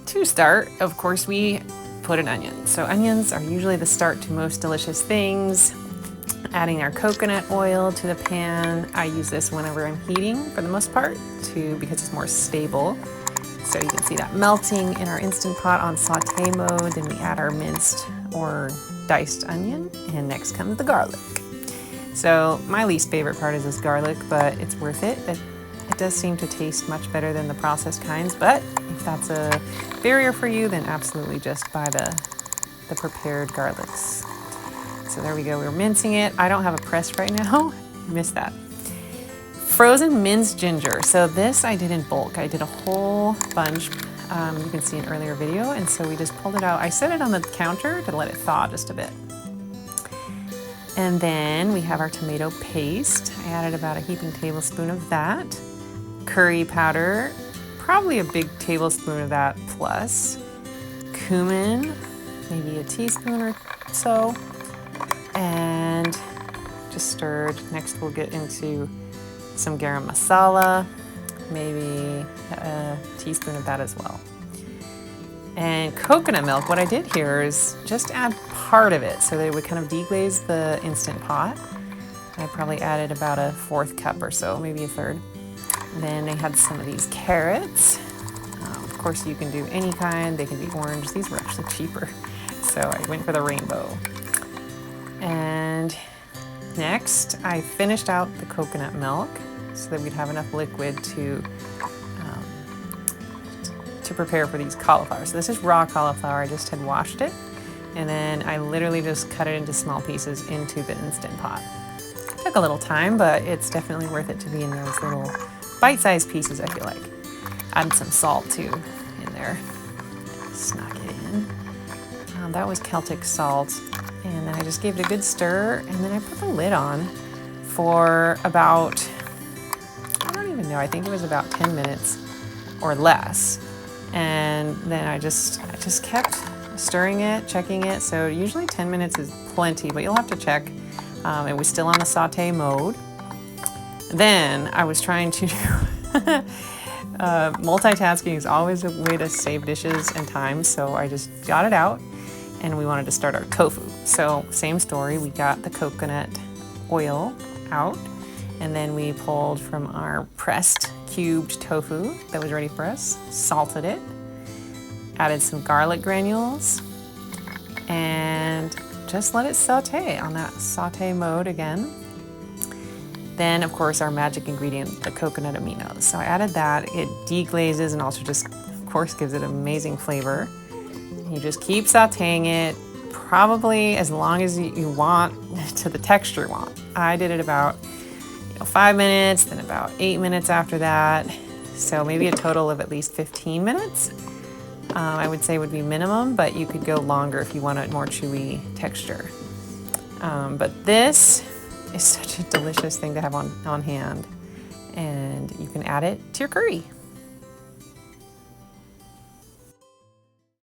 To start, of course, we put an onion. So onions are usually the start to most delicious things. Adding our coconut oil to the pan. I use this whenever I'm heating for the most part because it's more stable. So you can see that melting in our Instant Pot on saute mode. Then we add our minced or diced onion, and next comes the garlic. So my least favorite part is this garlic, but it's worth it. It does seem to taste much better than the processed kinds, but if that's a barrier for you, then absolutely just buy the prepared garlics. So there we go, we're mincing it. I don't have a press right now, missed that. Frozen minced ginger. So this I did in bulk. I did a whole bunch, you can see an earlier video, and so we just pulled it out. I set it on the counter to let it thaw just a bit. And then we have our tomato paste. I added about a heaping tablespoon of that. Curry powder, probably a big tablespoon of that plus. Cumin, maybe a teaspoon or so. And just stirred. Next we'll get into some garam masala, maybe a teaspoon of that as well. And coconut milk, what I did here is just add part of it so that it would kind of deglaze the Instant Pot. I probably added about a 1/4 cup or so, maybe a 1/3. Then I had some of these carrots. Of course you can do any kind, they can be orange. These were actually cheaper, so I went for the rainbow. And next I finished out the coconut milk so that we'd have enough liquid to prepare for these cauliflowers. So this is raw cauliflower, I just had washed it, and then I literally just cut it into small pieces into the Instant Pot. It took a little time, but it's definitely worth it to be in those little bite-sized pieces, I feel like. Add some salt too in there. Snuck it in. That was Celtic salt. And then I just gave it a good stir, and then I put the lid on for about, I don't even know, I think it was about 10 minutes or less. And then I just kept stirring it, checking it. So usually 10 minutes is plenty, but you'll have to check. It was still on the saute mode. Then I was trying to multitasking is always a way to save dishes and time, so I just got it out and we wanted to start our tofu. So same story, we got the coconut oil out, and then we pulled from our pressed cubed tofu that was ready for us, salted it, added some garlic granules, and just let it saute on that saute mode again. Then, of course, our magic ingredient, the coconut aminos. So I added that. It deglazes and also just, of course, gives it amazing flavor. You just keep sauteing it, probably as long as you want, to the texture you want. I did it about 5 minutes, then about 8 minutes after that. So maybe a total of at least 15 minutes. I would say would be minimum, but you could go longer if you want a more chewy texture. But this is such a delicious thing to have on hand, and you can add it to your curry.